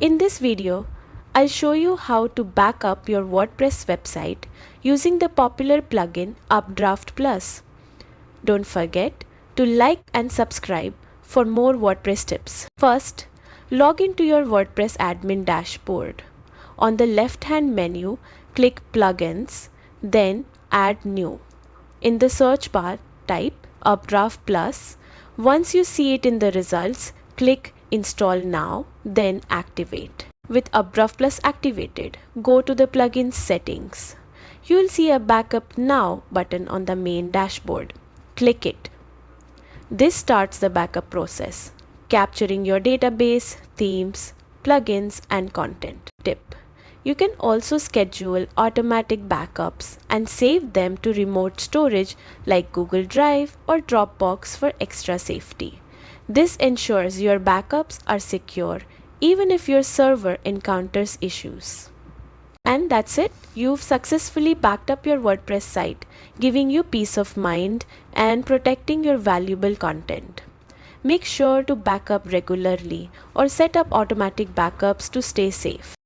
In this video, I'll show you how to back up your WordPress website using the popular plugin Updraft Plus. Don't forget to like and subscribe for more WordPress tips. First, log into your WordPress admin dashboard. On the left-hand menu, click Plugins, then Add New. In the search bar, type Updraft Plus. Once you see it in the results, click Install Now, then Activate. With Updraft Plus activated, go to the plugin settings. You will see a Backup Now button on the main dashboard. Click it. This starts the backup process, capturing your database, themes, plugins, and content. Tip: you can also schedule automatic backups and save them to remote storage like Google Drive or Dropbox for extra safety. This ensures your backups are secure even if your server encounters issues. And that's it. You've successfully backed up your WordPress site, giving you peace of mind and protecting your valuable content. Make sure to back up regularly or set up automatic backups to stay safe.